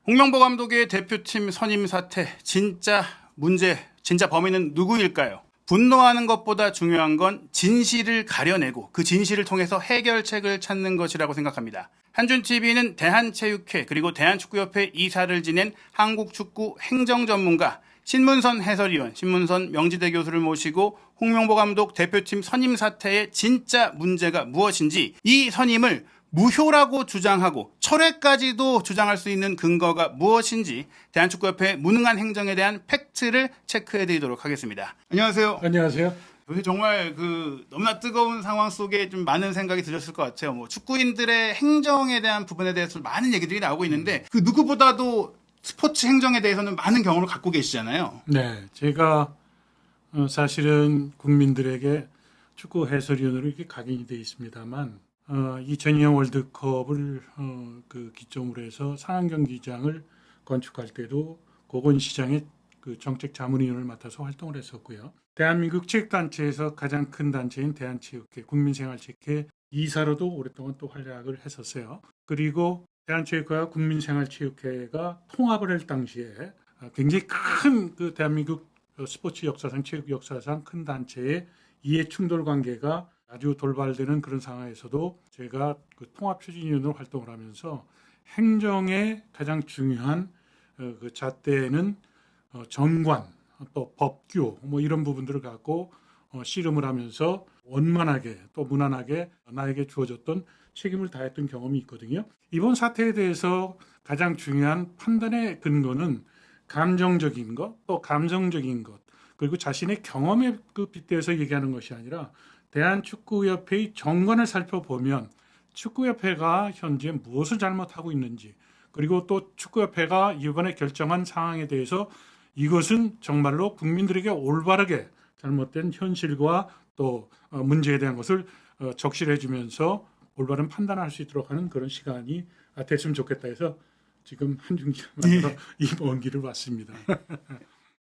홍명보 감독의 대표팀 선임 사태, 진짜 문제, 진짜 범인은 누구일까요? 분노하는 것보다 중요한 건 진실을 가려내고 그 진실을 통해서 해결책을 찾는 것이라고 생각합니다. 한준TV는 대한체육회 그리고 대한축구협회 이사를 지낸 한국축구 행정전문가 신문선 해설위원, 신문선 명지대 교수를 모시고 홍명보 감독 대표팀 선임 사태의 진짜 문제가 무엇인지, 이 선임을 무효라고 주장하고 철회까지도 주장할 수 있는 근거가 무엇인지 대한축구협회 무능한 행정에 대한 팩트를 체크해드리도록 하겠습니다. 안녕하세요. 안녕하세요. 요새 정말 너무나 뜨거운 상황 속에 좀 많은 생각이 드셨을 것 같아요. 축구인들의 행정에 대한 부분에 대해서 많은 얘기들이 나오고 있는데 그 누구보다도 스포츠 행정에 대해서는 많은 경험을 갖고 계시잖아요. 네, 제가 사실은 국민들에게 축구 해설위원으로 이렇게 각인이 되어 있습니다만 2002년 월드컵을 기점으로 해서 상암 경기장을 건축할 때도 고건시장의 정책 자문위원을 맡아서 활동을 했었고요. 대한민국 체육단체에서 가장 큰 단체인 대한체육회, 국민생활체육회 이사로도 오랫동안 또 활약을 했었어요. 그리고 대한체육회와 국민생활체육회가 통합을 할 당시에 굉장히 큰 대한민국 스포츠 역사상, 체육 역사상 큰 단체의 이해 충돌 관계가 아주 돌발되는 그런 상황에서도 제가 통합 추진위원으로 활동을 하면서 행정의 가장 중요한 잣대는 정관, 또 법규 이런 부분들을 갖고 씨름을 하면서 원만하게 또 무난하게 나에게 주어졌던 책임을 다했던 경험이 있거든요. 이번 사태에 대해서 가장 중요한 판단의 근거는 감정적인 것, 또 감성적인 것, 그리고 자신의 경험에 빗대어서 얘기하는 것이 아니라 대한축구협회의 정관을 살펴보면 축구협회가 현재 무엇을 잘못하고 있는지, 그리고 또 축구협회가 이번에 결정한 상황에 대해서 이것은 정말로 국민들에게 올바르게 잘못된 현실과 또 문제에 대한 것을 적시해 주면서 올바른 판단을 할 수 있도록 하는 그런 시간이 됐으면 좋겠다 해서 지금 한중기를 만나서 이 먼 길을 왔습니다.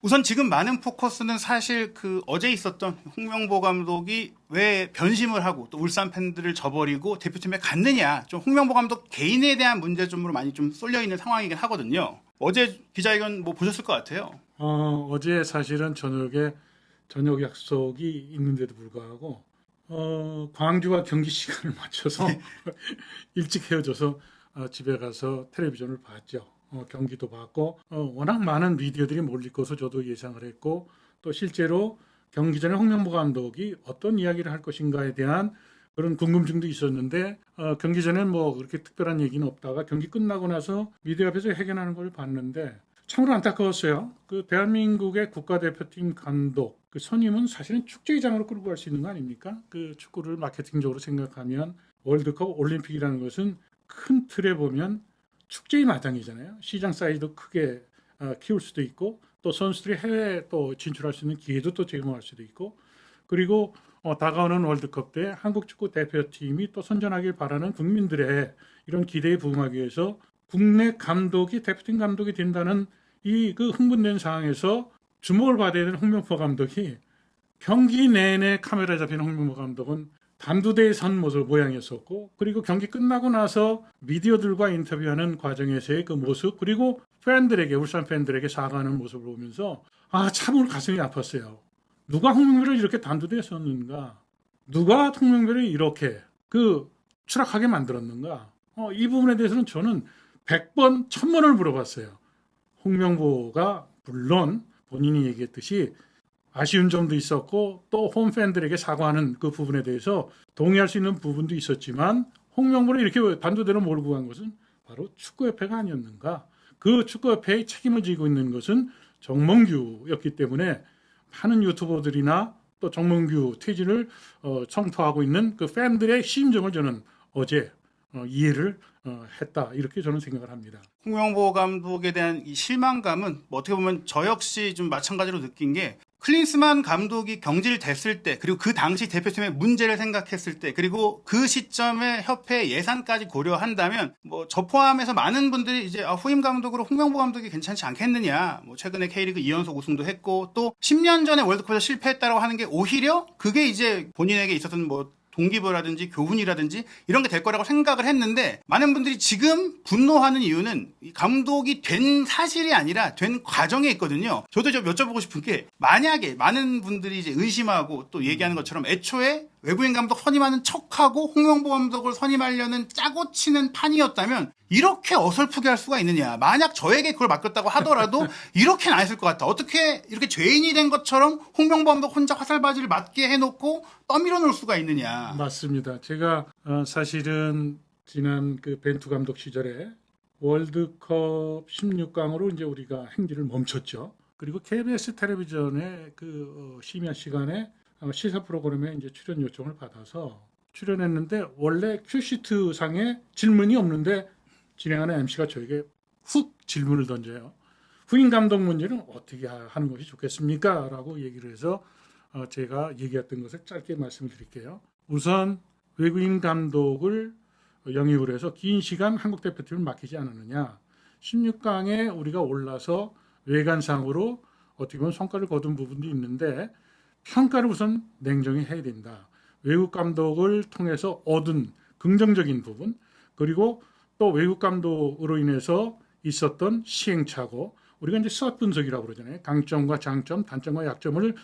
우선 지금 많은 포커스는 사실 어제 있었던 홍명보 감독이 왜 변심을 하고 또 울산 팬들을 저버리고 대표팀에 갔느냐, 좀 홍명보 감독 개인에 대한 문제점으로 많이 좀 쏠려 있는 상황이긴 하거든요. 어제 기자회견 보셨을 것 같아요. 어제 사실은 저녁 약속이 있는데도 불구하고 광주와 경기 시간을 맞춰서 일찍 헤어져서 집에 가서 텔레비전을 봤죠. 경기도 봤고 워낙 많은 미디어들이 몰릴 것을 저도 예상을 했고, 또 실제로 경기 전에 홍명보 감독이 어떤 이야기를 할 것인가에 대한 그런 궁금증도 있었는데 경기 전에 그렇게 특별한 얘기는 없다가 경기 끝나고 나서 미디어 앞에서 회견하는 걸 봤는데 참으로 안타까웠어요. 대한민국의 국가대표팀 감독 선임은 사실은 축제의장으로 끌고 갈 수 있는 거 아닙니까? 축구를 마케팅적으로 생각하면 월드컵, 올림픽이라는 것은 큰 틀에 보면 축제의 마당이잖아요. 시장 사이즈도 크게 키울 수도 있고, 또 선수들이 해외에 또 진출할 수 있는 기회도 또 제공할 수도 있고, 그리고 다가오는 월드컵 때 한국 축구 대표팀이 또 선전하길 바라는 국민들의 이런 기대에 부응하기 위해서 국내 감독이 대표팀 감독이 된다는 이 흥분된 상황에서 주목을 받아야 되는 홍명보 감독이 경기 내내 카메라에 잡히는 홍명보 감독은 단두대에 선 모양이었었고, 그리고 경기 끝나고 나서 미디어들과 인터뷰하는 과정에서의 그 모습, 그리고 팬들에게, 울산 팬들에게 사과하는 모습을 보면서 참으로 가슴이 아팠어요. 누가 홍명보를 이렇게 단두대에 섰는가? 누가 홍명보를 이렇게 추락하게 만들었는가? 이 부분에 대해서는 저는 100번, 1000번을 물어봤어요. 홍명보가 물론 본인이 얘기했듯이 아쉬운 점도 있었고 또 홈팬들에게 사과하는 그 부분에 대해서 동의할 수 있는 부분도 있었지만, 홍명보를 이렇게 단두대로 몰고 간 것은 바로 축구협회가 아니었는가? 그 축구협회의 책임을 지고 있는 것은 정몽규였기 때문에 많은 유튜버들이나 또 정몽규 퇴진을 청토하고 있는 그 팬들의 심정을 저는 어제 이해를 했다, 이렇게 저는 생각을 합니다. 홍명보 감독에 대한 이 실망감은 어떻게 보면 저 역시 좀 마찬가지로 느낀 게, 클린스만 감독이 경질됐을 때, 그리고 그 당시 대표팀의 문제를 생각했을 때, 그리고 그 시점에 협회 예산까지 고려한다면 저 포함해서 많은 분들이 이제 후임 감독으로 홍명보 감독이 괜찮지 않겠느냐, 최근에 K리그 2연속 우승도 했고 또 10년 전에 월드컵에서 실패했다고 하는 게 오히려 그게 이제 본인에게 있어서는 동기부여라든지 교훈이라든지 이런 게 될 거라고 생각을 했는데 많은 분들이 지금 분노하는 이유는 이 감독이 된 사실이 아니라 된 과정에 있거든요. 저도 좀 여쭤보고 싶은 게 만약에 많은 분들이 이제 의심하고 또 얘기하는 것처럼 애초에 외국인 감독 선임하는 척하고 홍명보 감독을 선임하려는 짜고 치는 판이었다면 이렇게 어설프게 할 수가 있느냐. 만약 저에게 그걸 맡겼다고 하더라도 이렇게는 안 했을 것 같다. 어떻게 이렇게 죄인이 된 것처럼 홍명보 감독 혼자 화살바지를 맞게 해놓고 떠밀어 놓을 수가 있느냐. 맞습니다. 제가 사실은 지난 그 벤투 감독 시절에 월드컵 16강으로 이제 우리가 행진을 멈췄죠. 그리고 KBS 텔레비전의 그 심야 시간에 시사 프로그램에 이제 출연 요청을 받아서 출연했는데 원래 큐시트 상에 질문이 없는데 진행하는 MC가 저에게 훅 질문을 던져요. 후임 감독 문제는 어떻게 하는 것이 좋겠습니까? 라고 얘기를 해서 제가 얘기했던 것을 짧게 말씀을 드릴게요. 우선 외국인 감독을 영입을 해서 긴 시간 한국 대표팀을 맡기지 않았느냐. 16강에 우리가 올라서 외관상으로 어떻게 보면 성과를 거둔 부분도 있는데 평가를 우선 냉정히 해야 된다. 외국 감독을 통해서 얻은 긍정적인 부분 그리고 또 외국 감독으로 인해서 있었던 시행착오 우리가 이제 스왓 분석이라고 그러잖아요. 강점과 장점, 단점과 약점을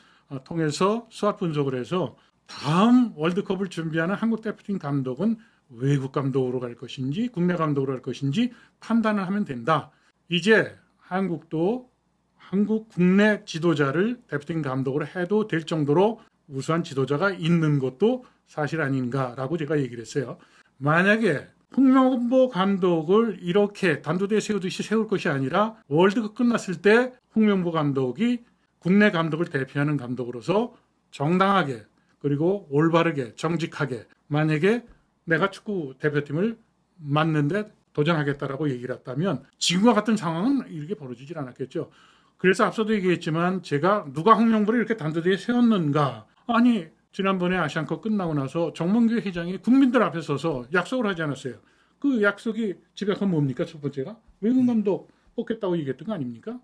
통해서 스왓 분석을 해서 다음 월드컵을 준비하는 한국 대표팀 감독은 외국 감독으로 갈 것인지 국내 감독으로 갈 것인지 판단을 하면 된다. 이제 한국도 한국 국내 지도자를 대표팀 감독으로 해도 될 정도로 우수한 지도자가 있는 것도 사실 아닌가라고 제가 얘기를 했어요. 만약에 홍명보 감독을 이렇게 단두대에 세우듯이 세울 것이 아니라 월드컵 끝났을 때 홍명보 감독이 국내 감독을 대표하는 감독으로서 정당하게 그리고 올바르게 정직하게 만약에 내가 축구 대표팀을 맡는데 도전하겠다라고 얘기를 했다면 지금과 같은 상황은 이렇게 벌어지질 않았겠죠. 그래서 앞서도 얘기했지만 제가 누가 홍명보를 이렇게 단두대에 세웠는가. 아니 지난번에 아시안컵 끝나고 나서 정몽규 회장이 국민들 앞에 서서 약속을 하지 않았어요. 그 약속이 집약한 뭡니까? 첫 번째가 외국인 감독 뽑겠다고 얘기했던 거 아닙니까?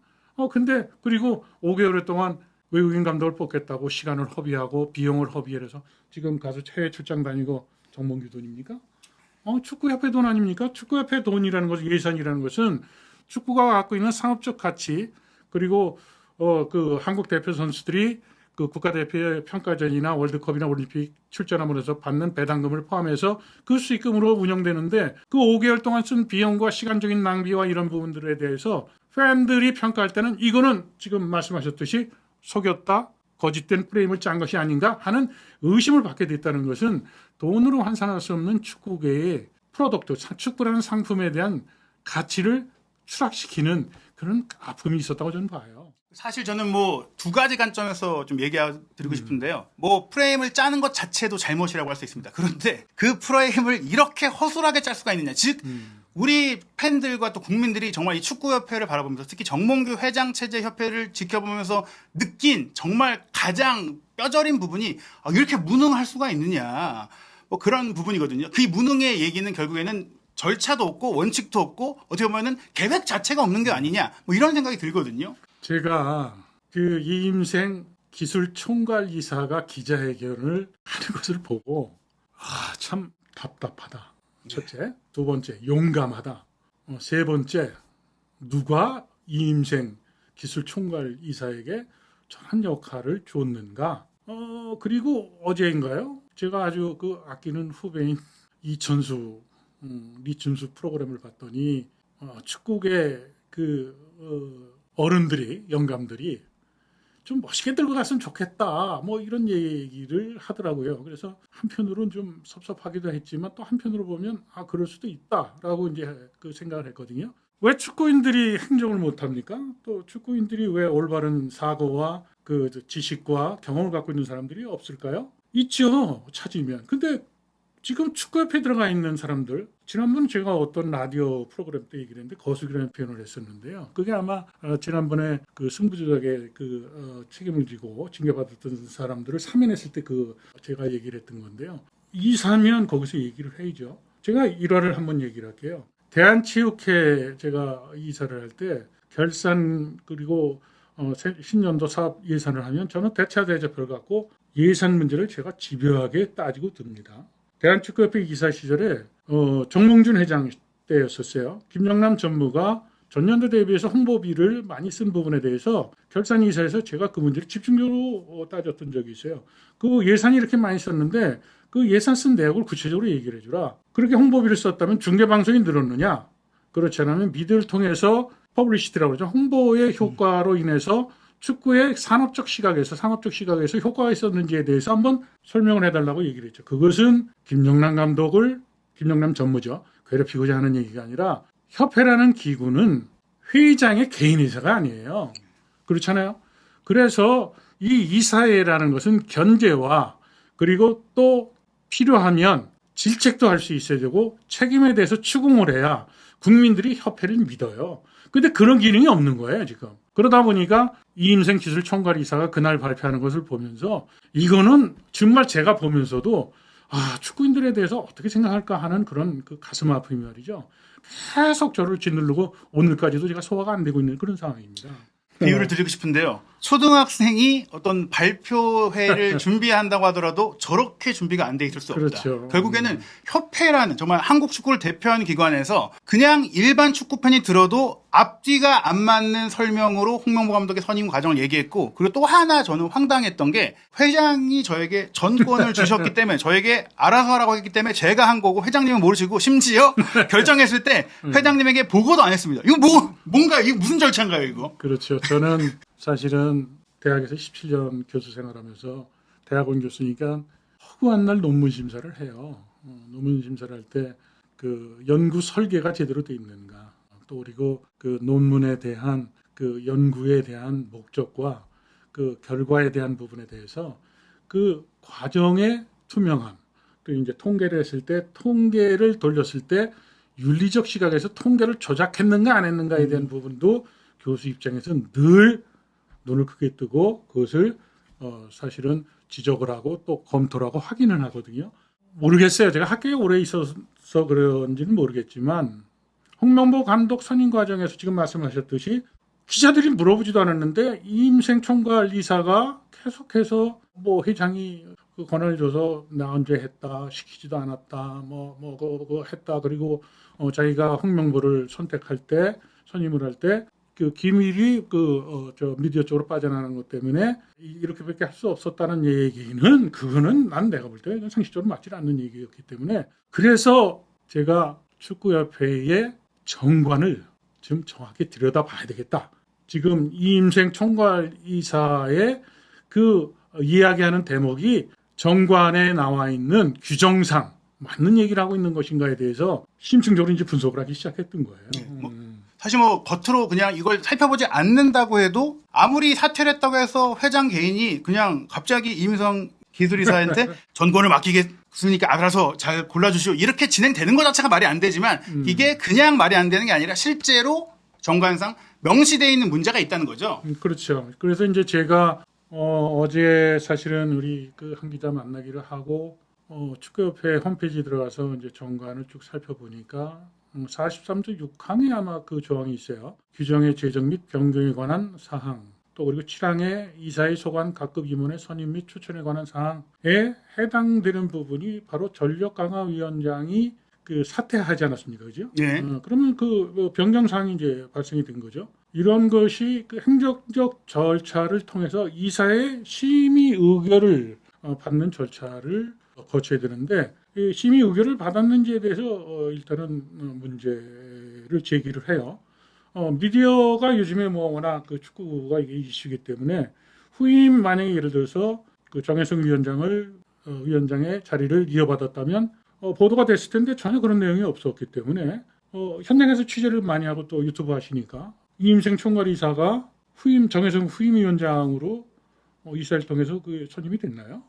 근데 그리고 5개월 동안 외국인 감독을 뽑겠다고 시간을 허비하고 비용을 허비해서 지금 가서 해외 출장 다니고 정몽규 돈입니까? 축구협회 돈 아닙니까? 축구협회 돈이라는 것은 예산이라는 것은 축구가 갖고 있는 상업적 가치 그리고 그 한국 대표 선수들이 그 국가대표의 평가전이나 월드컵이나 올림픽 출전함으로 해서 받는 배당금을 포함해서 그 수익금으로 운영되는데 그 5개월 동안 쓴 비용과 시간적인 낭비와 이런 부분들에 대해서 팬들이 평가할 때는 이거는 지금 말씀하셨듯이 속였다, 거짓된 프레임을 짠 것이 아닌가 하는 의심을 받게 됐다는 것은 돈으로 환산할 수 없는 축구계의 프로덕트, 축구라는 상품에 대한 가치를 추락시키는 그런 아픔이 있었다고 저는 봐요. 사실 저는 뭐 두 가지 관점에서 좀 얘기드리고 싶은데요. 뭐 프레임을 짜는 것 자체도 잘못이라고 할 수 있습니다. 그런데 그 프레임을 이렇게 허술하게 짤 수가 있느냐. 즉 우리 팬들과 또 국민들이 정말 이 축구협회를 바라보면서 특히 정몽규 회장 체제 협회를 지켜보면서 느낀 정말 가장 뼈저린 부분이 이렇게 무능할 수가 있느냐. 뭐 그런 부분이거든요. 그 무능의 얘기는 결국에는 절차도 없고 원칙도 없고 어떻게 보면은 계획 자체가 없는 게 아니냐. 뭐 이런 생각이 들거든요. 제가 그 이임생 기술총괄이사가 기자회견을 하는 것을 보고 참 답답하다. 첫째, 두 번째 용감하다. 세 번째 누가 이임생 기술총괄이사에게 저런 역할을 줬는가? 그리고 어제인가요? 제가 아주 그 아끼는 후배인 이천수, 리춘수 프로그램을 봤더니 축구계 그 어른들이 영감들이 좀 멋있게 들고 갔으면 좋겠다 뭐 이런 얘기를 하더라고요. 그래서 한편으로는 좀 섭섭하기도 했지만 또 한편으로 보면 그럴 수도 있다라고 이제 그 생각을 했거든요. 왜 축구인들이 행정을 못합니까? 또 축구인들이 왜 올바른 사고와 그 지식과 경험을 갖고 있는 사람들이 없을까요? 있죠, 찾으면. 근데 지금 축구협회에 들어가 있는 사람들, 지난번 제가 어떤 라디오 프로그램 때 얘기를 했는데 거수기라는 표현을 했었는데요. 그게 아마 지난번에 그 승부조작에 그 책임을 지고 징계받았던 사람들을 사면했을 때 그 제가 얘기를 했던 건데요. 이사면 거기서 얘기를 해야죠. 제가 일화를 한번 얘기를 할게요. 대한체육회 제가 이사를 할 때 결산 그리고 신년도 사업 예산을 하면 저는 대차 대조표를 갖고 예산 문제를 제가 집요하게 따지고 듭니다. 대한축구협회 이사 시절에 정몽준 회장 때였었어요. 김영남 전무가 전년도 대비해서 홍보비를 많이 쓴 부분에 대해서 결산이사에서 제가 그 문제를 집중적으로 따졌던 적이 있어요. 그 예산이 이렇게 많이 썼는데 그 예산 쓴 내역을 구체적으로 얘기를 해주라. 그렇게 홍보비를 썼다면 중계방송이 늘었느냐? 그렇지 않으면 미디어를 통해서 퍼블리시티라고 그러죠. 홍보의 효과로 인해서 축구의 산업적 시각에서 효과가 있었는지에 대해서 한번 설명을 해달라고 얘기를 했죠. 그것은 김영남 전무죠. 괴롭히고자 하는 얘기가 아니라 협회라는 기구는 회장의 개인 이사가 아니에요. 그렇잖아요. 그래서 이 이사회라는 것은 견제와 그리고 또 필요하면 질책도 할 수 있어야 되고 책임에 대해서 추궁을 해야 국민들이 협회를 믿어요. 근데 그런 기능이 없는 거예요, 지금. 그러다 보니까 이임생 기술총괄이사가 그날 발표하는 것을 보면서 이거는 정말 제가 보면서도 축구인들에 대해서 어떻게 생각할까 하는 그런 그 가슴 아픔이 말이죠. 계속 저를 짓누르고 오늘까지도 제가 소화가 안 되고 있는 그런 상황입니다. 비유를 드리고 싶은데요. 초등학생이 어떤 발표회를 준비한다고 하더라도 저렇게 준비가 안 돼 있을 수 없다. 그렇죠. 결국에는 협회라는 정말 한국 축구를 대표하는 기관에서 그냥 일반 축구팬이 들어도 앞뒤가 안 맞는 설명으로 홍명보 감독의 선임 과정을 얘기했고, 그리고 또 하나 저는 황당했던 게 회장이 저에게 전권을 주셨기 때문에 저에게 알아서 하라고 했기 때문에 제가 한 거고 회장님은 모르시고 심지어 결정했을 때 회장님에게 보고도 안 했습니다. 이거 뭔가 이거 무슨 절차인가요, 이거? 그렇죠. 저는 사실은 대학에서 17년 교수 생활하면서 대학원 교수니까 허구한 날 논문 심사를 해요. 논문 심사를 할 때 그 연구 설계가 제대로 돼 있는가, 또 그리고 그 논문에 대한 그 연구에 대한 목적과 그 결과에 대한 부분에 대해서 그 과정의 투명함, 또 이제 통계를 했을 때 통계를 돌렸을 때 윤리적 시각에서 통계를 조작했는가 안 했는가에 대한 부분도 교수 입장에서 늘 눈을 크게 뜨고 그것을 사실은 지적을 하고 또 검토를 하고 확인을 하거든요. 모르겠어요. 제가 학교에 오래 있어서 그런지는 모르겠지만 홍명보 감독 선임 과정에서 지금 말씀하셨듯이 기자들이 물어보지도 않았는데 이임생 총괄이사가 계속해서 뭐 회장이 그 권한을 줘서 나 언제 했다, 시키지도 않았다, 그거 했다, 그리고 자기가 홍명보를 선택할 때 선임을 할 때 그 기밀이 미디어 쪽으로 빠져나가는 것 때문에 이렇게밖에 할 수 없었다는 얘기는 그거는 내가 볼 때 상식적으로 맞지 않는 얘기였기 때문에, 그래서 제가 축구협회의 정관을 좀 정확히 들여다봐야 되겠다. 지금 이임생 총괄이사의 그 이야기하는 대목이 정관에 나와 있는 규정상 맞는 얘기를 하고 있는 것인가에 대해서 심층적으로 이제 분석을 하기 시작했던 거예요. 사실 겉으로 그냥 이걸 살펴보지 않는다고 해도 아무리 사퇴를 했다고 해서 회장 개인이 그냥 갑자기 이임성 기술이사한테 전권을 맡기겠으니까 알아서 잘 골라주시오 이렇게 진행되는 것 자체가 말이 안 되지만 이게 그냥 말이 안 되는 게 아니라 실제로 정관상 명시되어 있는 문제가 있다는 거죠. 그렇죠. 그래서 이제 제가 어제 사실은 우리 그 한 기자 만나기를 하고 축구협회 홈페이지 들어가서 이제 정관을 쭉 살펴보니까 43조 6항에 아마 그 조항이 있어요. 규정의 제정 및 변경에 관한 사항, 또 그리고 7항에 이사의 소관 각급 임원의 선임 및 추천에 관한 사항에 해당되는 부분이 바로 전력강화위원장이 그 사퇴하지 않았습니까, 그죠? 예. 그러면 그 변경 사항이 이제 발생이 된 거죠. 이런 것이 그 행정적 절차를 통해서 이사의 심의 의결을 받는 절차를 거쳐야 되는데, 이 심의 의결을 받았는지에 대해서 일단은 문제를 제기를 해요. 미디어가 요즘에 워낙 그 축구가 이게 이슈이기 때문에 후임 만약에 예를 들어서 그 정혜성 위원장의 자리를 이어받았다면 보도가 됐을 텐데 전혀 그런 내용이 없었기 때문에 현장에서 취재를 많이 하고 또 유튜브 하시니까 이임생 총괄이사가 정혜성 후임 위원장으로 이사를 통해서 그 선임이 됐나요?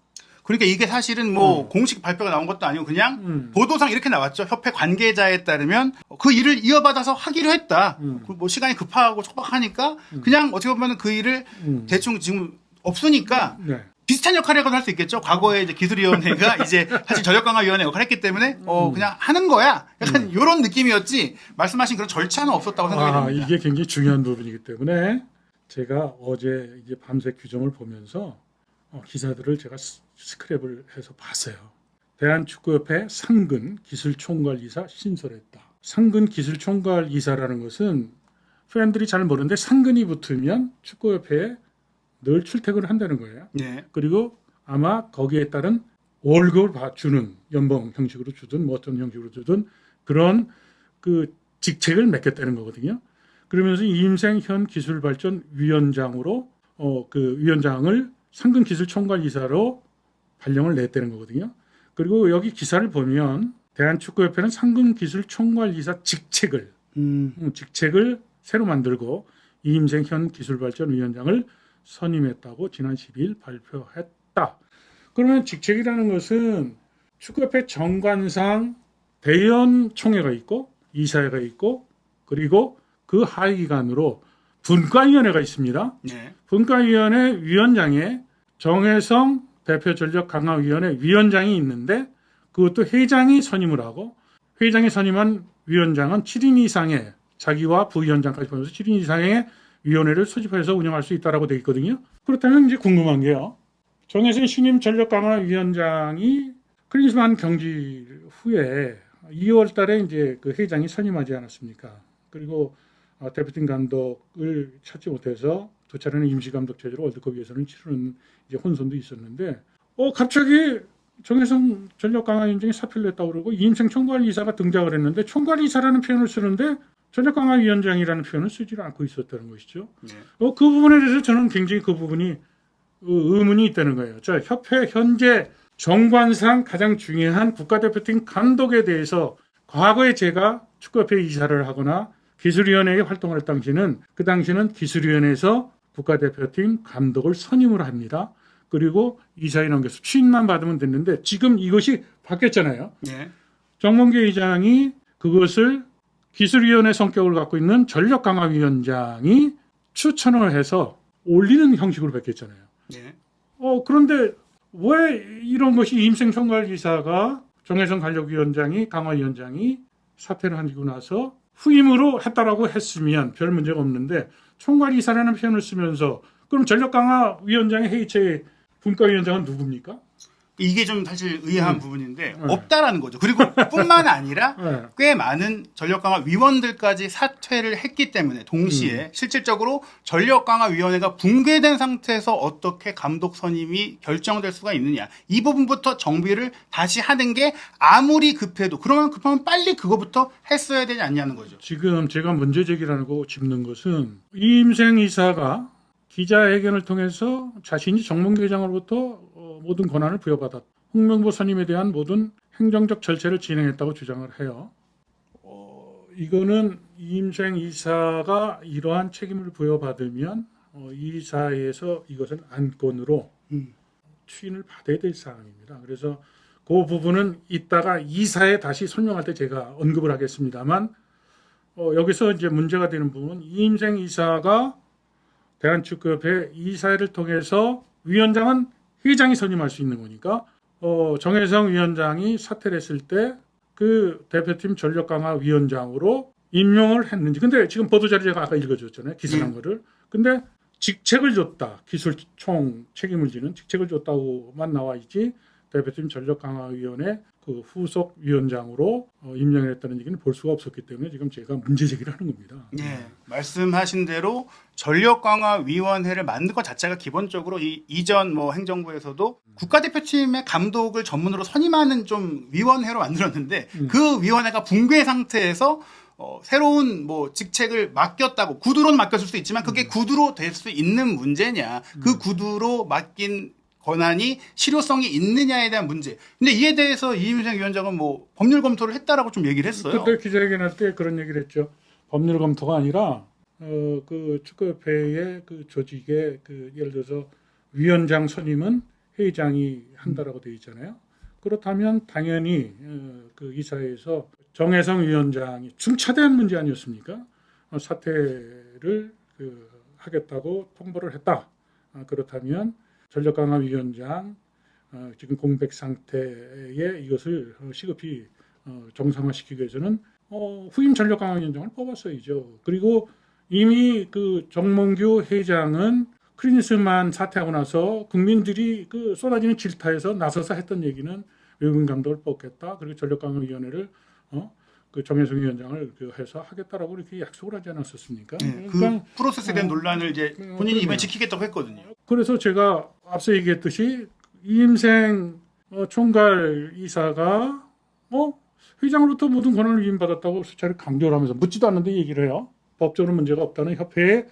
그러니까 이게 사실은 공식 발표가 나온 것도 아니고 그냥 보도상 이렇게 나왔죠. 협회 관계자에 따르면 그 일을 이어받아서 하기로 했다. 시간이 급하고 촉박하니까 그냥 어떻게 보면 그 일을 대충 지금 없으니까 네. 비슷한 역할이라고 할 수 있겠죠. 과거에 이제 기술위원회가 이제 사실 전력강화위원회 역할을 했기 때문에 그냥 하는 거야. 약간 이런 느낌이었지. 말씀하신 그런 절차는 없었다고 생각이 듭니다. 이게 굉장히 중요한 부분이기 때문에 제가 어제 이제 밤새 규정을 보면서 기사들을 제가 스크랩을 해서 봤어요. 대한축구협회 상근 기술총괄이사 신설했다. 상근 기술총괄이사라는 것은 팬들이 잘 모르는데 상근이 붙으면 축구협회에 늘 출퇴근을 한다는 거예요. 네. 그리고 아마 거기에 따른 월급을 주는 연봉 형식으로 주든 뭐 어떤 형식으로 주든 그런 그 직책을 맡겼다는 거거든요. 그러면서 이임생 현 기술발전위원장으로 그 위원장을 상근기술총괄이사로 발령을 냈다는 거거든요. 그리고 여기 기사를 보면 대한축구협회는 상근기술총괄이사 직책을 새로 만들고 이임생 현 기술발전위원장을 선임했다고 지난 12일 발표했다. 그러면 직책이라는 것은 축구협회 정관상 대의원총회가 있고 이사회가 있고 그리고 그 하위 기관으로 분과위원회가 있습니다. 네. 분과위원회 위원장에 정혜성 대표전력강화위원회 위원장이 있는데 그것도 회장이 선임을 하고 회장이 선임한 위원장은 7인 이상의 자기와 부위원장까지 포함해서 7인 이상의 위원회를 소집해서 운영할 수 있다라고 되어 있거든요. 그렇다면 이제 궁금한 게요. 정혜성 신임 전력강화위원장이 클린스만 경기 후에 2월 달에 이제 그 회장이 선임하지 않았습니까? 그리고 대표팀 감독을 찾지 못해서 두 차례는 임시 감독 체제로 월드컵 예선을 치르는 이제 혼선도 있었는데, 갑자기 정혜성 전력강화위원장이 사표를 냈다고 그러고 이임생 총괄이사가 등장을 했는데 총괄이사라는 표현을 쓰는데 전력강화위원장이라는 표현을 쓰지를 않고 있었다는 것이죠. 네. 그 부분에 대해서 저는 굉장히 그 부분이 의문이 있다는 거예요. 자, 협회 현재 정관상 가장 중요한 국가대표팀 감독에 대해서 과거에 제가 축구협회 이사를 하거나 기술위원회에 활동을 할 당시는 그 당시는 기술위원회에서 국가대표팀 감독을 선임을 합니다. 그리고 이사에 넘겨서 취임만 받으면 됐는데 지금 이것이 바뀌었잖아요. 네. 정몽규 의장이 그것을 기술위원회 성격을 갖고 있는 전력강화위원장이 추천을 해서 올리는 형식으로 바뀌었잖아요. 네. 그런데 왜 이런 것이 이임생 총괄이사가 정혜성 간력위원장이 강화위원장이 사퇴를 하고 나서 후임으로 했다라고 했으면 별 문제가 없는데 총괄이사라는 표현을 쓰면서 그럼 전력강화위원장의 회의체의 분과위원장은 누굽니까? 이게 좀 사실 의아한 부분인데 없다라는 거죠. 그리고 뿐만 아니라 네. 꽤 많은 전력강화 위원들까지 사퇴를 했기 때문에 동시에 실질적으로 전력강화위원회가 붕괴된 상태에서 어떻게 감독 선임이 결정될 수가 있느냐. 이 부분부터 정비를 다시 하는 게 아무리 급해도 그러면 급하면 빨리 그거부터 했어야 되지 않냐는 거죠. 지금 제가 문제 제기라고 짚는 것은 이임생 이사가 기자회견을 통해서 자신이 정몽규 회장으로부터 모든 권한을 부여받았다. 홍명보 선임에 대한 모든 행정적 절차를 진행했다고 주장을 해요. 이거는 이임생 이사가 이러한 책임을 부여받으면 이사회에서 이것은 안건으로 추인을 받아야 될 사항입니다. 그래서 그 부분은 이따가 이사에 다시 설명할 때 제가 언급을 하겠습니다만 여기서 이제 문제가 되는 부분은 이임생 이사가 대한축구협회 이사회를 통해서 위원장은 회장이 선임할 수 있는 거니까 정혜성 위원장이 사퇴를 했을 때 그 대표팀 전력강화위원장으로 임명을 했는지. 근데 지금 보도자료 제가 아까 읽어줬잖아요. 기술한 거를. 근데 직책을 줬다. 기술총 책임을 지는 직책을 줬다고만 나와 있지 대표팀 전력강화위원회 그 후속 위원장으로 임명을 했다는 얘기는 볼 수가 없었기 때문에 지금 제가 문제 제기를 하는 겁니다. 네, 말씀하신 대로 전력강화위원회를 만든 것 자체가 기본적으로 이전 행정부에서도 국가대표팀의 감독을 전문으로 선임하는 좀 위원회로 만들었는데 그 위원회가 붕괴 상태에서 새로운 직책을 맡겼다고 구두로는 맡겼을 수 있지만 그게 구두로 될 수 있는 문제냐, 그 구두로 맡긴 권한이 실효성이 있느냐에 대한 문제. 근데 이에 대해서 이임생 위원장은 법률 검토를 했다라고 좀 얘기를 했어요. 그때 기자회견할 때 그런 얘기를 했죠. 법률 검토가 아니라 그 축구협회의 그 조직에 예를 들어서 위원장 선임은 회장이 한다라고 되어 있잖아요. 그렇다면 당연히 그 이사회에서 정혜성 위원장이 중차대한 문제 아니었습니까? 사퇴를 하겠다고 통보를 했다. 그렇다면 전력강화위원장 지금 공백 상태에 이것을 시급히 정상화시키기 위해서는 후임 전력강화위원장을 뽑았어야죠. 그리고 이미 그 정몽규 회장은 크리니스만 사퇴하고 나서 국민들이 그 쏟아지는 질타에서 나서서 했던 얘기는 외국인 감독을 뽑겠다. 그리고 전력강화위원회를 그 정혜성 위원장을 해서 하겠다라고 이렇게 약속을 하지 않았었습니까? 네, 그러니까 그 프로세스에 대한 논란을 이제 본인이 이번에 지키겠다고 했거든요. 그래서 제가 앞서 얘기했듯이 이임생 총괄 이사가 회장으로부터 모든 권한을 위임받았다고 수차례 강조를 하면서 묻지도 않는데 얘기를 해요. 법적으로 문제가 없다는 협회의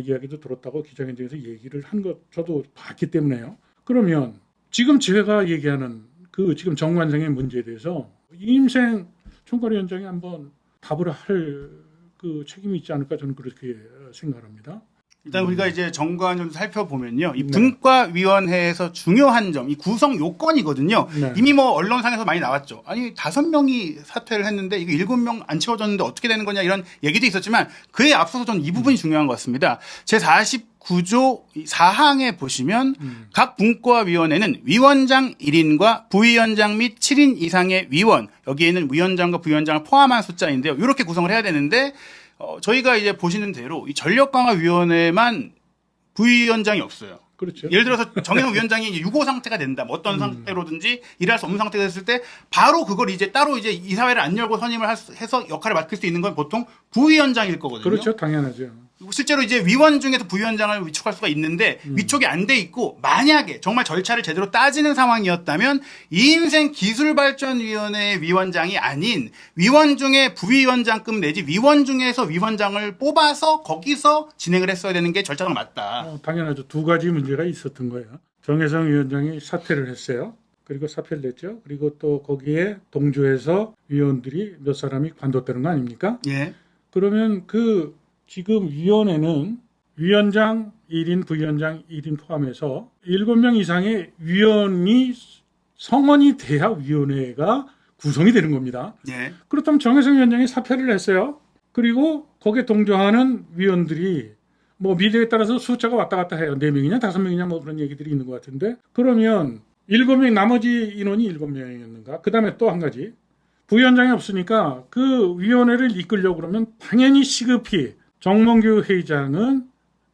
이야기도 들었다고 기자회견에서 얘기를 한 것 저도 봤기 때문에요. 그러면 지금 제가 얘기하는 그 지금 정관상의 문제에 대해서 이임생 총괄위원장이 한번 답을 할 그 책임이 있지 않을까 저는 그렇게 생각합니다. 일단 우리가 이제 정관 좀 살펴보면요. 이 네. 분과위원회에서 중요한 점, 이 구성 요건이거든요. 네. 이미 뭐 언론상에서 많이 나왔죠. 아니 5명이 사퇴를 했는데 이거 7명 안 채워졌는데 어떻게 되는 거냐 이런 얘기도 있었지만 그에 앞서서 저는 이 부분이 중요한 것 같습니다. 제49조 4항에 보시면 각 분과위원회는 위원장 1인과 부위원장 및 7인 이상의 위원, 여기에는 위원장과 부위원장을 포함한 숫자인데요. 이렇게 구성을 해야 되는데 저희가 이제 보시는 대로 이 전력강화위원회만 부위원장이 없어요. 그렇죠. 예를 들어서 정혜성 위원장이 유고 상태가 된다. 뭐 어떤 상태로든지 일할 수 없는 상태가 됐을 때 바로 그걸 이제 따로 이제 이사회를 안 열고 선임을 해서 역할을 맡을 수 있는 건 보통 부위원장일 거거든요. 그렇죠. 당연하죠. 실제로 이제 위원 중에서 부위원장을 위촉할 수가 있는데 위촉이 안 돼 있고 만약에 정말 절차를 제대로 따지는 상황이었다면 이임생 기술발전위원회 위원장이 아닌 위원 중에 부위원장급 내지 위원 중에서 위원장을 뽑아서 거기서 진행을 했어야 되는 게 절차가 맞다. 당연하죠. 두 가지 문제가 있었던 거예요. 정혜성 위원장이 사퇴를 했어요. 그리고 사표를 냈죠. 그리고 또 거기에 동조해서 위원들이 몇 사람이 관뒀다는 거 아닙니까? 예. 그러면 그 지금 위원회는 위원장 1인, 부위원장 1인 포함해서 7명 이상의 위원이 성원이 돼야 위원회가 구성이 되는 겁니다. 예. 그렇다면 정혜성 위원장이 사퇴를 했어요. 그리고 거기에 동조하는 위원들이 뭐 미래에 따라서 숫자가 왔다 갔다 해요. 4명이냐 5명이냐 뭐 그런 얘기들이 있는 것 같은데 그러면 7명 나머지 인원이 7명이었는가? 그 다음에 또 한 가지 부위원장이 없으니까 그 위원회를 이끌려고 그러면 당연히 시급히 정몽규 회장은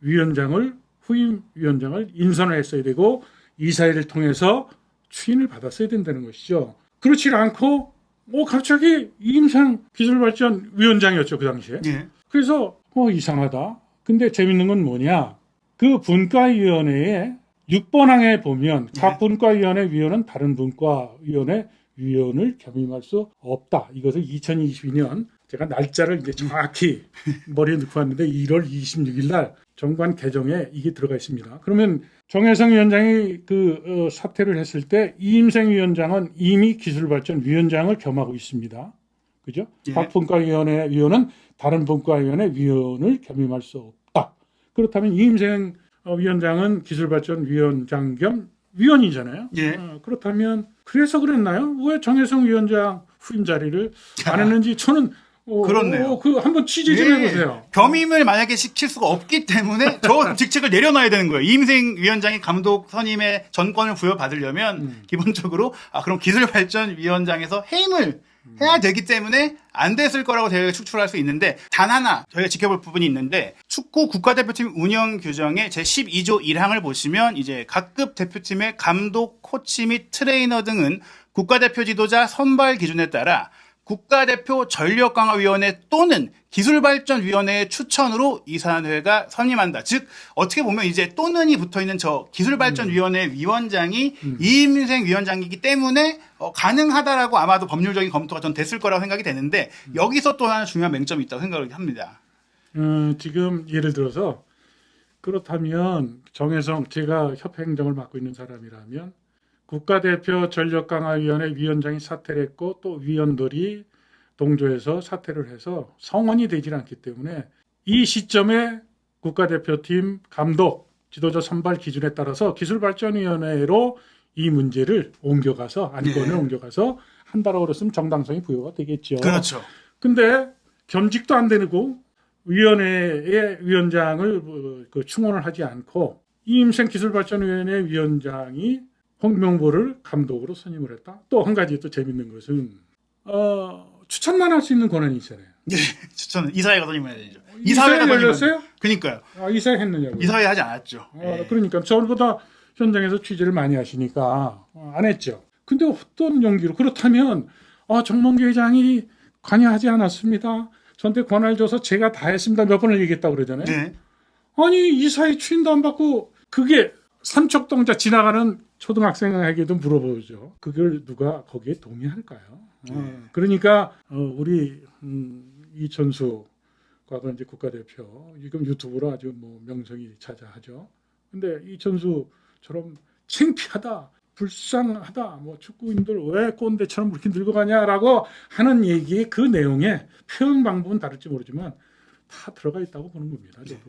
위원장을 후임 위원장을 인선을 했어야 되고 이사회를 통해서 추인을 받았어야 된다는 것이죠. 그렇지 않고 갑자기 이임생 기술발전위원장이었죠 그 당시에. 예. 그래서 이상하다. 근데 재밌는 건 뭐냐? 그 분과위원회에 6번 항에 보면 각 분과위원회 위원은 다른 분과위원회 위원을 겸임할 수 없다. 이것을 2022년 제가 날짜를 이제 정확히 머리에 넣고 왔는데 1월 26일 날 정관 개정에 이게 들어가 있습니다. 그러면 정혜성 위원장이 사퇴를 했을 때 이임생 위원장은 이미 기술발전위원장을 겸하고 있습니다. 그죠? 예. 각 분과위원회 위원은 다른 분과위원회 위원을 겸임할 수 없다. 그렇다면 이임생 위원장은 기술발전위원장 겸 위원이잖아요. 예. 그렇다면 그래서 그랬나요? 왜 정혜성 위원장 후임 자리를 안 했는지 저는 그렇네요. 한번 취재 좀 해보세요. 겸임을 만약에 시킬 수가 없기 때문에 저 직책을 내려놔야 되는 거예요. 이임생 위원장이 감독 선임의 전권을 부여받으려면 기본적으로 그럼 기술발전위원장에서 해임을 해야 되기 때문에 안 됐을 거라고 저희가 추측할 수 있는데 단 하나 저희가 지켜볼 부분이 있는데 축구 국가대표팀 운영 규정의 제12조 1항을 보시면 이제 각급 대표팀의 감독, 코치 및 트레이너 등은 국가대표 지도자 선발 기준에 따라 국가대표 전력강화위원회 또는 기술발전위원회의 추천으로 이사회가 선임한다. 즉 어떻게 보면 이제 또는이 붙어있는 저 기술발전위원회 위원장이 이임생 위원장이기 때문에 가능하다라고 아마도 법률적인 검토가 전 됐을 거라고 생각이 되는데 여기서 또 하나 중요한 맹점이 있다고 생각을 합니다. 지금 예를 들어서 그렇다면 정혜성 제가 협회 행정을 맡고 있는 사람이라면 국가대표 전력강화위원회 위원장이 사퇴를 했고 또 위원들이 동조해서 사퇴를 해서 성원이 되질 않기 때문에 이 시점에 국가대표팀 감독, 지도자 선발 기준에 따라서 기술발전위원회로 이 문제를 옮겨가서 안건을 옮겨가서 한다라고 그랬으면 정당성이 부여가 되겠죠. 그렇죠. 근데 겸직도 안 되고 위원회의 위원장을 충원을 하지 않고 이임생 기술발전위원회 위원장이 홍명보를 감독으로 선임을 했다. 또 한 가지 또 재밌는 것은 추천만 할 수 있는 권한이 있잖아요. 예, 저는 이사회가 선임해야 되죠. 이사회 선임하는- 열렸어요? 그러니까요. 이사회 했느냐고요? 이사회 하지 않았죠. 그러니까 저보다 현장에서 취재를 많이 하시니까 안 했죠. 근데 어떤 용기로 그렇다면 정몽규 회장이 관여하지 않았습니다. 저한테 권한을 줘서 제가 다 했습니다. 몇 번을 얘기했다고 그러잖아요. 네. 아니 이사회 추인도 안 받고 그게 삼척동자 지나가는 초등학생에게도 물어보죠. 그걸 누가 거기에 동의할까요? 그러니까 우리 이천수 과거 이제 국가대표 지금 유튜브로 아주 뭐 명성이 자자하죠. 근데 이천수처럼 창피하다, 불쌍하다, 뭐 축구인들 왜 꼰대처럼 그렇게 늙어 가냐라고 하는 얘기의 그 내용에 표현 방법은 다를지 모르지만 다 들어가 있다고 보는 겁니다. 저도.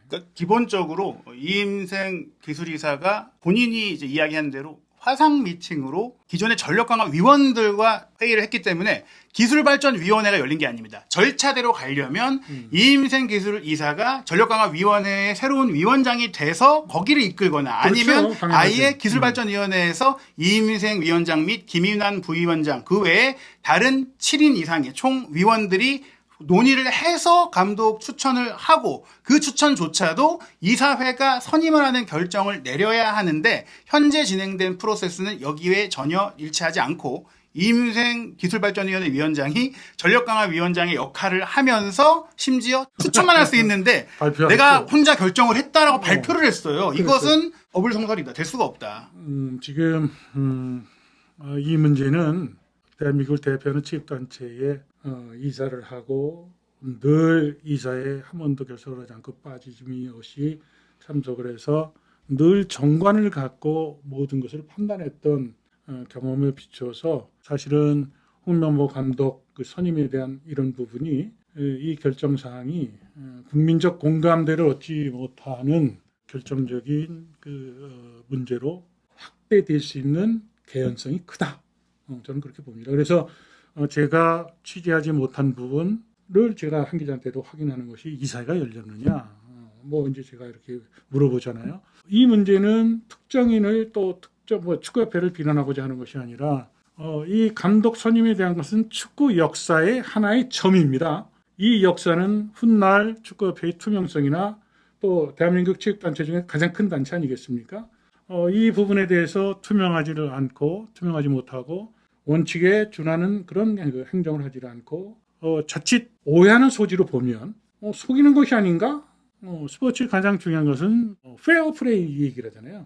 그러니까 기본적으로 이임생 기술이사가 본인이 이제 이야기한 대로 화상 미팅으로 기존의 전력강화 위원들과 회의를 했기 때문에 기술발전위원회가 열린 게 아닙니다. 절차대로 가려면 이임생 기술이사가 전력강화위원회의 새로운 위원장이 돼서 거기를 이끌거나 아니면 그렇죠, 아예 기술발전위원회에서 이임생 위원장 및 김인환 부위원장 그 외에 다른 7인 이상의 총 위원들이 논의를 해서 감독 추천을 하고 그 추천조차도 이사회가 선임을 하는 결정을 내려야 하는데 현재 진행된 프로세스는 여기에 전혀 일치하지 않고 이임생 기술발전위원회 위원장이 전력강화위원장의 역할을 하면서 심지어 추천만 할 수 있는데 내가 혼자 결정을 했다라고 발표를 했어요. 이것은 어불성설이다. 될 수가 없다. 지금 이 문제는 대한민국을 대표하는 체육단체에 이사를 하고 늘 이사에 한 번도 결석을 하지 않고 빠짐이 없이 참석을 해서 늘 정관을 갖고 모든 것을 판단했던 경험에 비춰서 사실은 홍명보 감독 그 선임에 대한 이런 부분이 이 결정 사항이 국민적 공감대를 얻지 못하는 결정적인 그 문제로 확대될 수 있는 개연성이 크다. 저는 그렇게 봅니다. 그래서 제가 취재하지 못한 부분을 제가 한 기자한테도 확인하는 것이 이사회가 열렸느냐. 뭐 이제 제가 이렇게 물어보잖아요. 이 문제는 특정인을 또 축구협회를 비난하고자 하는 것이 아니라 이 감독 선임에 대한 것은 축구 역사의 하나의 점입니다. 이 역사는 훗날 축구협회의 투명성이나 또 대한민국 체육단체 중에 가장 큰 단체 아니겠습니까? 이 부분에 대해서 투명하지 못하고 원칙에 준하는 그런 행정을 하지 않고 자칫 오해하는 소지로 보면 속이는 것이 아닌가? 스포츠의 가장 중요한 것은 페어플레이 얘기를 하잖아요.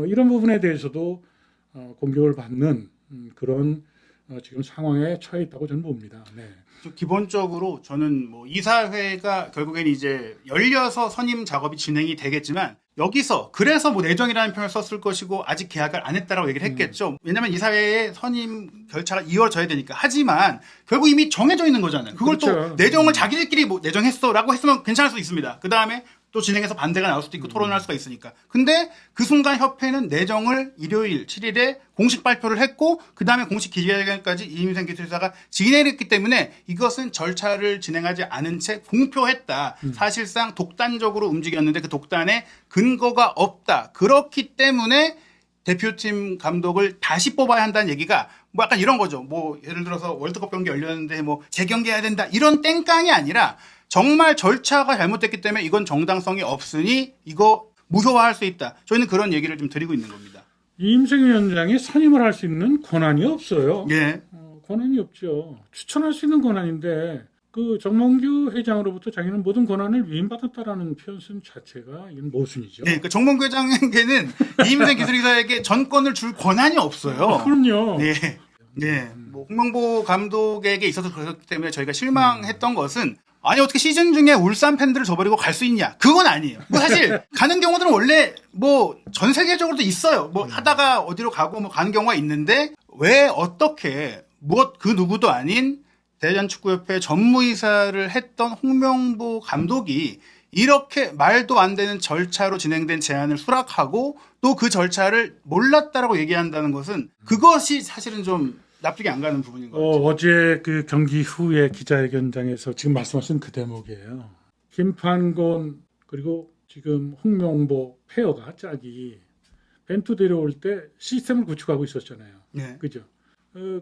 이런 부분에 대해서도 공격을 받는 그런 지금 상황에 처해 있다고 저는 봅니다. 네. 기본적으로 저는 뭐 이사회가 결국엔 이제 열려서 선임 작업이 진행이 되겠지만 여기서 그래서 뭐 내정이라는 표현을 썼을 것이고 아직 계약을 안 했다라고 얘기를 했겠죠. 왜냐하면 이사회의 선임 절차가 이어져야 되니까. 하지만 결국 이미 정해져 있는 거잖아요. 그걸 그렇죠. 또 내정을 자기들끼리 뭐 내정했어라고 했으면 괜찮을 수 있습니다. 그 다음에 또 진행해서 반대가 나올 수도 있고 토론할 수가 있으니까. 근데 그 순간 협회는 내정을 일요일 7일에 공식 발표를 했고 그 다음에 공식 기자회견까지 이임생 기술사가 진행했기 때문에 이것은 절차를 진행하지 않은 채 공표했다. 사실상 독단적으로 움직였는데 그 독단에 근거가 없다. 그렇기 때문에 대표팀 감독을 다시 뽑아야 한다는 얘기가 뭐 약간 이런 거죠. 뭐 예를 들어서 월드컵 경기 열렸는데 뭐 재경기해야 된다. 이런 땡깡이 아니라 정말 절차가 잘못됐기 때문에 이건 정당성이 없으니 이거 무효화할 수 있다. 저희는 그런 얘기를 좀 드리고 있는 겁니다. 이임생 위원장이 선임을 할 수 있는 권한이 없어요. 예. 권한이 없죠. 추천할 수 있는 권한인데 그 정몽규 회장으로부터 자기는 모든 권한을 위임받았다라는 표현 쓴 자체가 이건 모순이죠. 네, 그러니까 정몽규 회장에게는 이임생 기술이사에게 전권을 줄 권한이 없어요. 그럼요. 네. 네. 뭐 홍명보 감독에게 있어서 그렇기 때문에 저희가 실망했던 것은 아니 어떻게 시즌 중에 울산 팬들을 저버리고 갈 수 있냐? 그건 아니에요. 뭐 사실 가는 경우들은 원래 뭐 전 세계적으로도 있어요. 뭐 하다가 어디로 가고 뭐 가는 경우가 있는데 왜 어떻게 무엇 그 누구도 아닌 대전축구협회 전무이사를 했던 홍명보 감독이 이렇게 말도 안 되는 절차로 진행된 제안을 수락하고 또 그 절차를 몰랐다라고 얘기한다는 것은 그것이 사실은 좀 납득이 안 가는 부분인 것 같아요. 어제 그 경기 후에 기자회견장에서 지금 말씀하신 그 대목이에요. 김판곤 그리고 지금 홍명보 페어가 짝이 벤투 데려올 때 시스템을 구축하고 있었잖아요. 네. 그죠?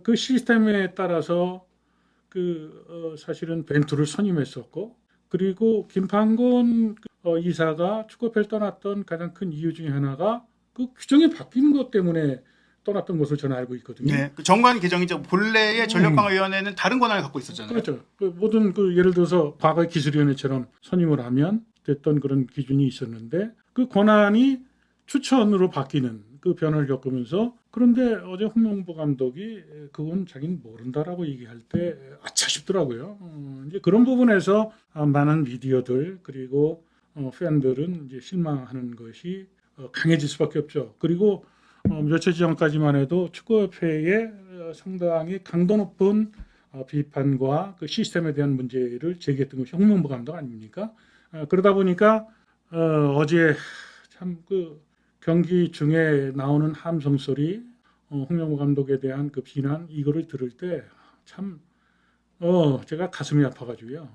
그 시스템에 따라서 사실은 벤투를 선임했었고, 그리고 김판곤 이사가 축구협회를 떠났던 가장 큰 이유 중에 하나가 그 규정이 바뀐 것 때문에 떠났던 것으로 저는 알고 있거든요. 네, 그 정관 개정이죠. 본래의 전력강화위원회는 다른 권한을 갖고 있었잖아요. 그렇죠. 모든 예를 들어서 과거의 기술위원회처럼 선임을 하면 됐던 그런 기준이 있었는데 그 권한이 추천으로 바뀌는 그 변화를 겪으면서, 그런데 어제 홍명보 감독이 그건 자기는 모른다라고 얘기할 때 아차 싶더라고요. 이제 그런 부분에서 많은 미디어들 그리고 팬들은 이제 실망하는 것이 강해질 수밖에 없죠. 그리고 며칠 전까지만 해도 축구협회에 상당히 강도 높은 비판과 그 시스템에 대한 문제를 제기했던 것이 홍명보 감독 아닙니까? 그러다 보니까 어제 참 경기 중에 나오는 함성 소리, 홍명보 감독에 대한 그 비난, 이거를 들을 때 참 제가 가슴이 아파가지고요.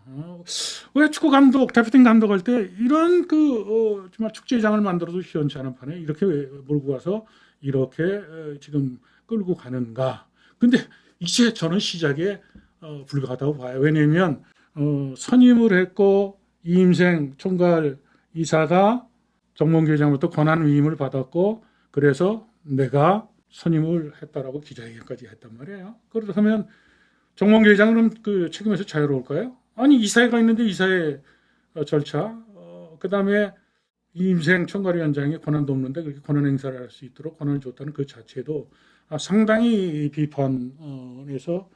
왜 축구 감독, 대표팀 감독할 때 이런 정말 축제장을 만들어도 시원찮은 판에 이렇게 몰고 가서 이렇게 지금 끌고 가는가? 근데 이제 저는 시작에 불과하다고 봐요. 왜냐하면 선임을 했고 이임생 총괄 이사가 정몽규 회장으로부터 권한 위임을 받았고, 그래서 내가 선임을 했다라고 기자회견까지 했단 말이에요. 그렇다면 정몽규 회장은 그 책임에서 자유로울까요? 아니, 이사회가 있는데 이사회 절차, 그다음에 이임생 총괄위원장이 권한도 없는데 그렇게 권한 행사를 할 수 있도록 권한을 줬다는 그 자체도 상당히 비판에서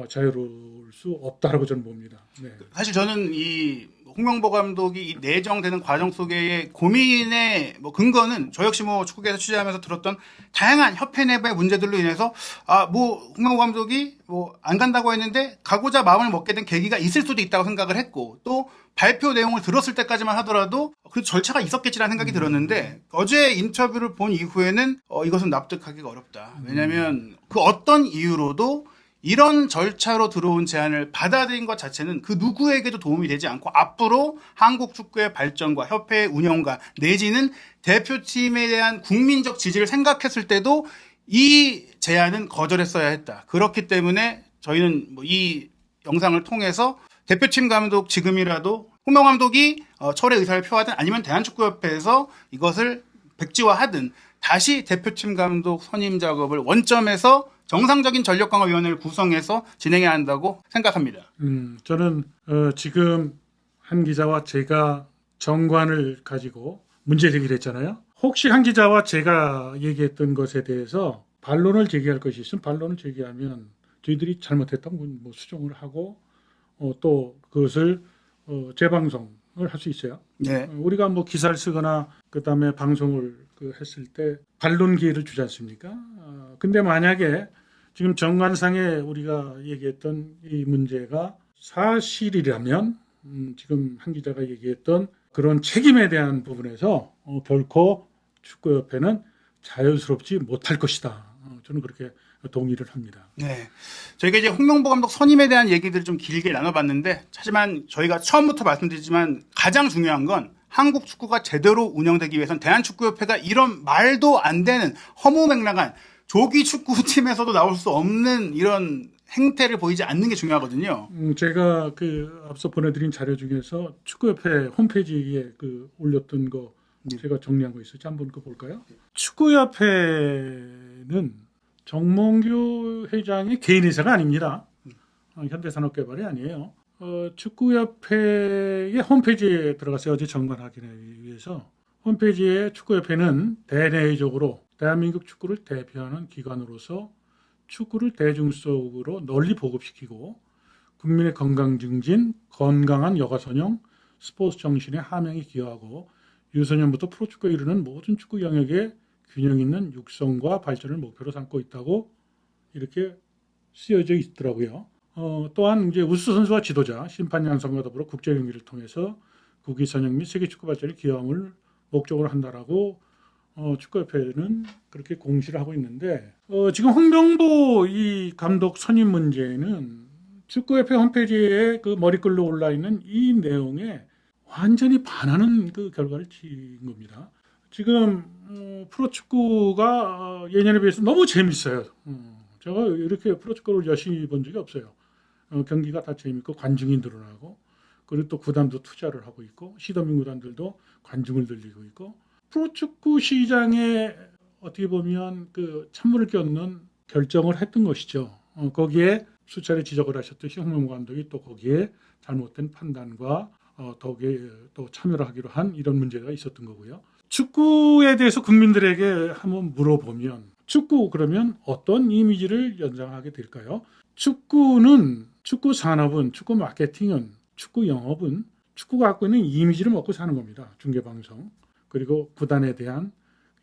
자유로울 수 없다라고 저는 봅니다. 네. 사실 저는 이 홍명보 감독이 이 내정되는 과정 속의 고민의 근거는 저 역시 축구계에서 취재하면서 들었던 다양한 협회 내부의 문제들로 인해서 홍명보 감독이 안 간다고 했는데 가고자 마음을 먹게 된 계기가 있을 수도 있다고 생각을 했고, 또 발표 내용을 들었을 때까지만 하더라도 그 절차가 있었겠지라는 생각이 들었는데, 어제 인터뷰를 본 이후에는 이것은 납득하기가 어렵다. 왜냐하면 그 어떤 이유로도 이런 절차로 들어온 제안을 받아들인 것 자체는 그 누구에게도 도움이 되지 않고 앞으로 한국 축구의 발전과 협회의 운영과 내지는 대표팀에 대한 국민적 지지를 생각했을 때도 이 제안은 거절했어야 했다. 그렇기 때문에 저희는 이 영상을 통해서 대표팀 감독 지금이라도 홍명 감독이 철회 의사를 표하든 아니면 대한축구협회에서 이것을 백지화하든 다시 대표팀 감독 선임 작업을 원점에서 정상적인 전력강화위원회를 구성해서 진행해야 한다고 생각합니다. 저는 지금 한 기자와 제가 정관을 가지고 문제 제기를 했잖아요. 혹시 한 기자와 제가 얘기했던 것에 대해서 반론을 제기할 것이 있으면 반론을 제기하면 저희들이 잘못했던 수정을 하고 또 그것을 재방송을 할 수 있어요. 네. 우리가 기사를 쓰거나 그다음에 방송을 했을 때 반론 기회를 주지 않습니까? 근데 만약에 지금 정관상에 우리가 얘기했던 이 문제가 사실이라면 지금 한 기자가 얘기했던 그런 책임에 대한 부분에서 결코 축구협회는 자유스럽지 못할 것이다. 저는 그렇게 동의를 합니다. 네. 저희가 이제 홍명보 감독 선임에 대한 얘기들을 좀 길게 나눠봤는데, 하지만 저희가 처음부터 말씀드리지만 가장 중요한 건 한국 축구가 제대로 운영되기 위해선 대한축구협회가 이런 말도 안 되는 허무맹랑한 조기 축구팀에서도 나올 수 없는 이런 행태를 보이지 않는 게 중요하거든요. 제가 앞서 보내드린 자료 중에서 축구협회 홈페이지에 올렸던 거 제가 정리한 거 있었지. 한번 볼까요? 축구협회는 정몽규 회장의 개인 회사가 아닙니다. 현대산업개발이 아니에요. 축구협회의 홈페이지에 들어가서 어제 정관 확인하기 위해서 홈페이지에 축구협회는 대내적으로 대한민국 축구를 대표하는 기관으로서 축구를 대중 속으로 널리 보급시키고 국민의 건강 증진, 건강한 여가 선용, 스포츠 정신의 함양에 기여하고 유소년부터 프로축구에 이르는 모든 축구 영역에 균형 있는 육성과 발전을 목표로 삼고 있다고 이렇게 쓰여져 있더라고요. 또한 이제 우수 선수와 지도자, 심판 양성과 더불어 국제 경기를 통해서 국위 선영 및 세계 축구 발전에 기여함을 목적으로 한다라고 축구협회는 그렇게 공시를 하고 있는데, 지금 홍명보 이 감독 선임 문제는 축구협회 홈페이지에 머리글로 올라 있는 이 내용에 완전히 반하는 결과를 친 겁니다. 지금 프로축구가 예년에 비해서 너무 재밌어요. 제가 이렇게 프로축구를 열심히 본 적이 없어요. 경기가 다 재밌고 관중이 늘어나고 그리고 또 구단도 투자를 하고 있고 시도민 구단들도 관중을 늘리고 있고 프로축구 시장에 어떻게 보면 그 찬물을 끼얹는 결정을 했던 것이죠. 거기에 수차례 지적을 하셨듯이 홍명보 감독이 또 거기에 잘못된 판단과 거기에 또 참여를 하기로 한 이런 문제가 있었던 거고요. 축구에 대해서 국민들에게 한번 물어보면 축구 그러면 어떤 이미지를 연장하게 될까요? 축구 산업은 축구 마케팅은 축구 영업은 축구가 갖고 있는 이미지를 먹고 사는 겁니다. 중계방송 그리고 구단에 대한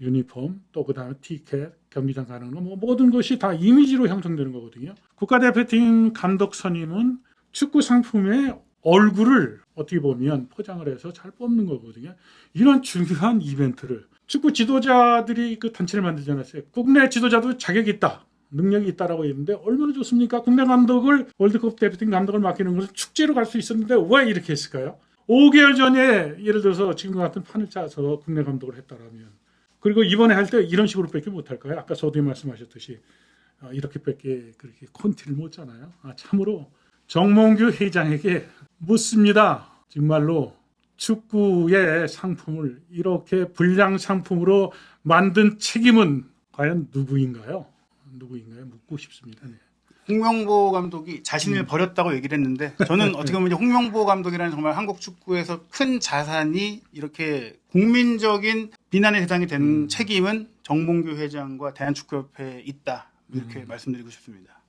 유니폼 또 그다음에 티켓 경기장 가는 거 뭐 모든 것이 다 이미지로 형성되는 거거든요. 국가대표팀 감독 선임은 축구 상품의 얼굴을 어떻게 보면 포장을 해서 잘 뽑는 거거든요. 이런 중요한 이벤트를 축구 지도자들이 그 단체를 만들지 않았어요. 국내 지도자도 자격이 있다. 능력이 있다라고 했는데 얼마나 좋습니까? 국내 감독을 월드컵 대표팀 감독을 맡기는 것은 축제로 갈 수 있었는데 왜 이렇게 했을까요? 5개월 전에 예를 들어서 지금 같은 판을 짜서 국내 감독을 했다라면 그리고 이번에 할 때 이런 식으로밖에 못할까요? 아까 서두에 말씀하셨듯이 이렇게밖에 그렇게 콘티를 못 짜나요? 참으로 정몽규 회장에게 묻습니다. 정말로 축구의 상품을 이렇게 불량 상품으로 만든 책임은 과연 누구인가요? 묻고 싶습니다. 네. 홍명보 감독이 자신을 버렸다고 얘기를 했는데 저는 어떻게 보면 이제 홍명보 감독이라는 정말 한국 축구에서 큰 자산이 이렇게 국민적인 비난의 대상이 된 책임은 정몽규 회장과 대한축구협회에 있다 이렇게 말씀드리고 싶습니다.